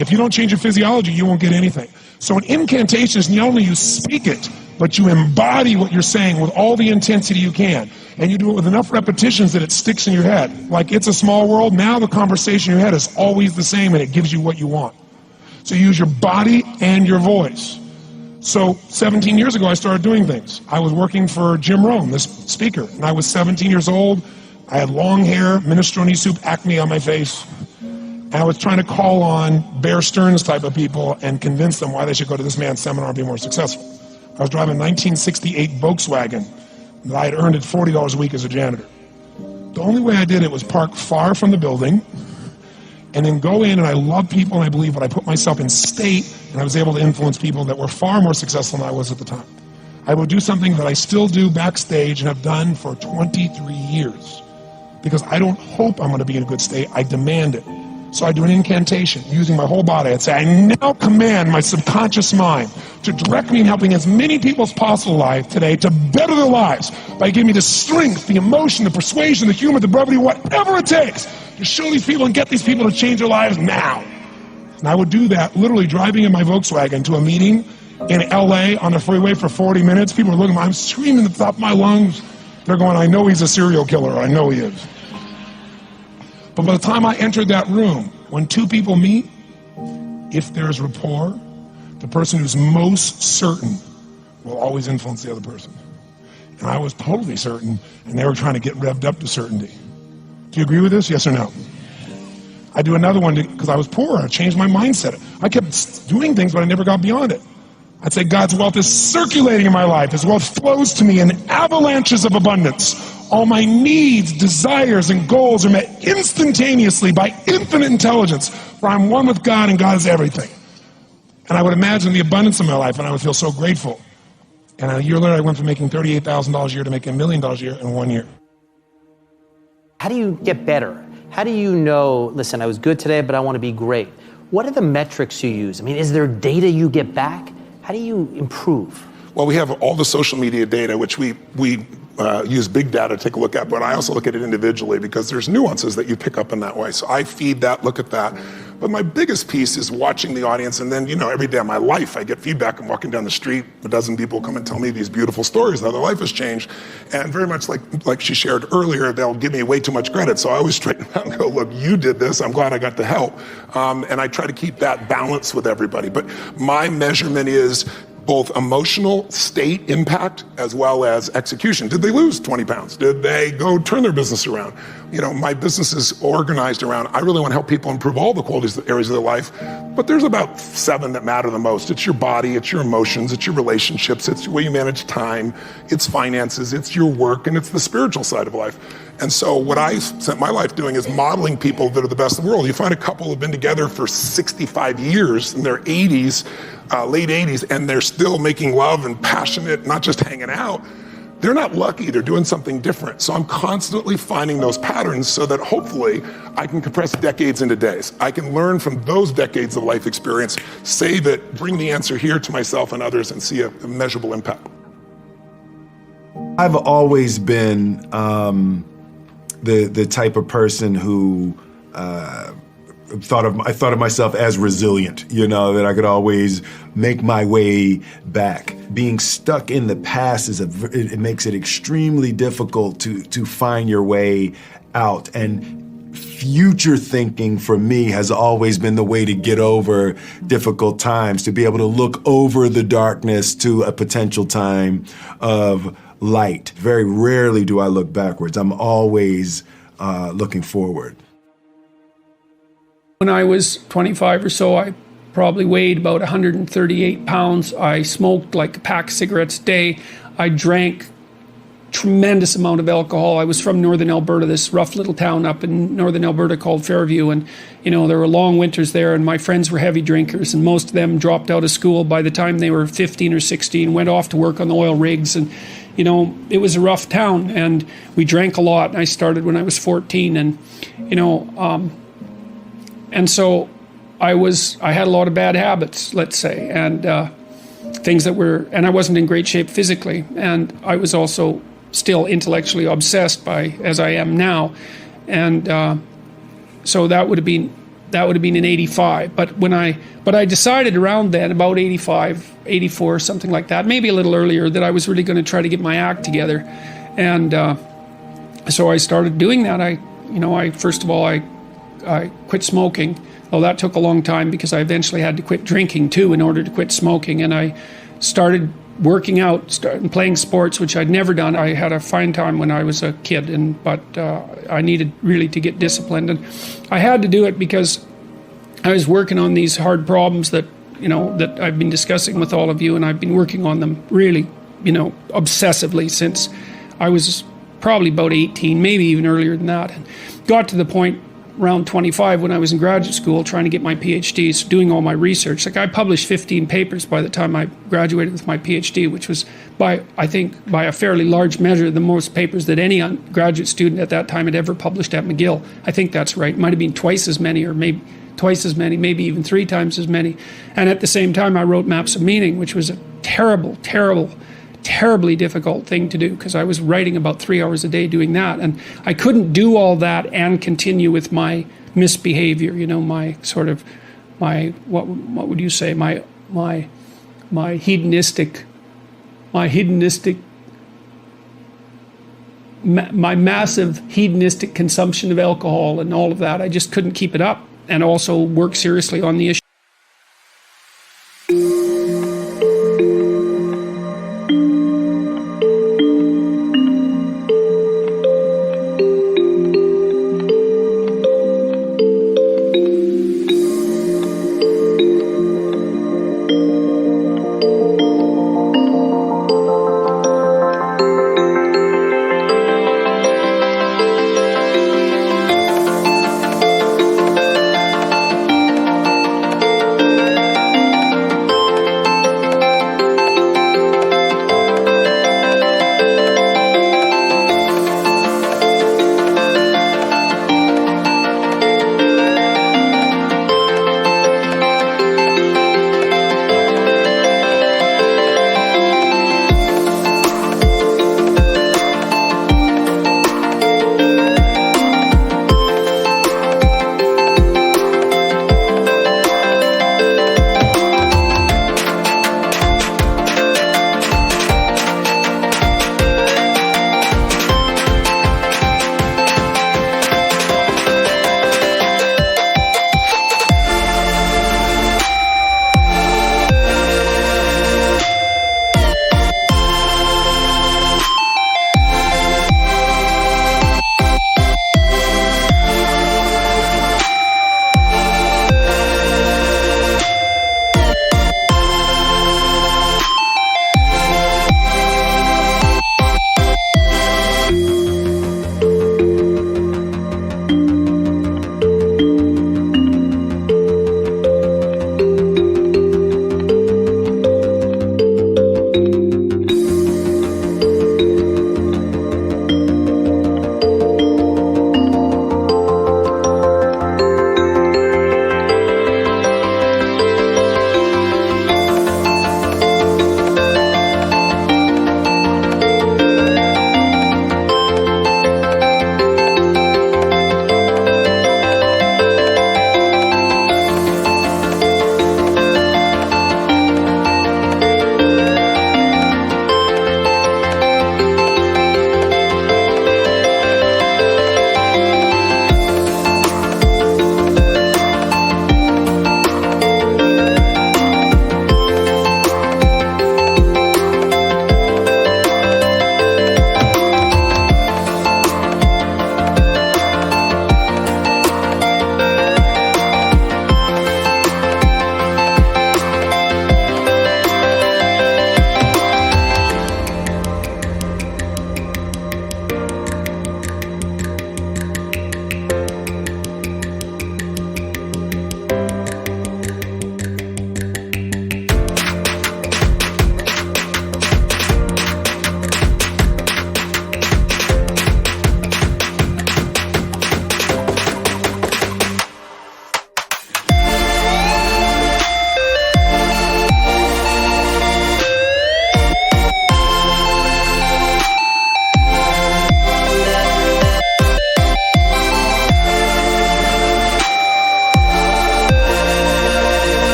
If you don't change your physiology, you won't get anything. So an incantation is not only you speak it, but you embody what you're saying with all the intensity you can. And you do it with enough repetitions that it sticks in your head. Like It's a Small World, now the conversation in your head is always the same and it gives you what you want. So you use your body and your voice. So 17 years ago, I started doing things. I was working for Jim Rohn, this speaker, and I was 17 years old. I had long hair, minestrone soup, acne on my face. And I was trying to call on Bear Stearns type of people and convince them why they should go to this man's seminar and be more successful. I was driving a 1968 Volkswagen that I had earned at $40 a week as a janitor. The only way I did it was park far from the building and then go in, and I love people and I believe, but I put myself in state and I was able to influence people that were far more successful than I was at the time. I would do something that I still do backstage and have done for 23 years because I don't hope I'm going to be in a good state, I demand it. So I do an incantation using my whole body. I'd say, I now command my subconscious mind to direct me in helping as many people as possible alive today to better their lives by giving me the strength, the emotion, the persuasion, the humor, the brevity, whatever it takes to show these people and get these people to change their lives now. And I would do that literally driving in my Volkswagen to a meeting in LA on the freeway for 40 minutes. People are looking at me, I'm screaming at the top of my lungs. They're going, I know he's a serial killer, I know he is. But by the time I entered that room, when two people meet, if there's rapport, the person who's most certain will always influence the other person. And I was totally certain, and they were trying to get revved up to certainty. Do you agree with this, yes or no? I do another one because I was poor. I changed my mindset. I kept doing things, but I never got beyond it. I'd say God's wealth is circulating in my life. His wealth flows to me in avalanches of abundance. All my needs, desires, and goals are met instantaneously by infinite intelligence, for I'm one with God and God is everything. And I would imagine the abundance of my life, and I would feel so grateful. And a year later, I went from making $38,000 a year to making $1 million a year in 1 year. How do you get better? How do you know, listen, I was good today, but I want to be great? What are the metrics you use? I mean, is there data you get back? How do you improve? Well, we have all the social media data, which we use big data to take a look at, but I also look at it individually because there's nuances that you pick up in that way. So I feed that, look at that. But my biggest piece is watching the audience, and then, every day of my life I get feedback. I'm walking down the street, a dozen people come and tell me these beautiful stories, how their life has changed. And very much like she shared earlier, they'll give me way too much credit. So I always straighten out and go, look, you did this, I'm glad I got the help. And I try to keep that balance with everybody. But my measurement is both emotional state impact as well as execution. Did they lose 20 pounds? Did they go turn their business around? My business is organized around, I really want to help people improve all the areas of their life, but there's about 7 that matter the most. It's your body, it's your emotions, it's your relationships, it's the way you manage time, it's finances, it's your work, and it's the spiritual side of life. And so what I spent my life doing is modeling people that are the best in the world. You find a couple who've been together for 65 years in their 80s, late 80s, and they're still making love and passionate, not just hanging out. They're not lucky, they're doing something different. So I'm constantly finding those patterns so that hopefully I can compress decades into days. I can learn from those decades of life experience, save it, bring the answer here to myself and others, and see a measurable impact. I've always been the type of person who I thought of myself as resilient, that I could always make my way back. Being stuck in the past it makes it extremely difficult to find your way out. And future thinking for me has always been the way to get over difficult times, to be able to look over the darkness to a potential time of light. Very rarely do I look backwards. I'm always looking forward. When I was 25 or so, I probably weighed about 138 pounds. I smoked like a pack of cigarettes a day. I drank tremendous amount of alcohol. I was from northern Alberta, this rough little town up in northern Alberta called Fairview, and there were long winters there, and my friends were heavy drinkers, and most of them dropped out of school by the time they were 15 or 16, went off to work on the oil rigs, and it was a rough town, and we drank a lot. I started when I was 14, and so I had a lot of bad habits, let's say, and things and I wasn't in great shape physically, and I was also still intellectually obsessed as I am now, and so that would have been that would have been in 85. But I decided around then, about 85, 84, something like that, maybe a little earlier, that I was really going to try to get my act together. And so I started doing that. First of all, I quit smoking. Well, that took a long time because I eventually had to quit drinking too in order to quit smoking. And I started working out, started playing sports, which I'd never done. I had a fine time when I was a kid, but I needed really to get disciplined. And I had to do it because I was working on these hard problems that I've been discussing with all of you, and I've been working on them really, obsessively since I was probably about 18, maybe even earlier than that. And got to the point around 25 when I was in graduate school trying to get my PhD, so doing all my research. Like, I published 15 papers by the time I graduated with my PhD, which was by a fairly large measure the most papers that any graduate student at that time had ever published at McGill. I think that's right. It might have been twice as many, or maybe twice as many, maybe even 3 times as many. And at the same time, I wrote Maps of Meaning, which was a terribly difficult thing to do, because I was writing about 3 hours a day doing that, and I couldn't do all that and continue with my misbehavior, my sort of, my what would you say, my hedonistic, my massive hedonistic consumption of alcohol and all of that. I just couldn't keep it up, and also work seriously on the issue.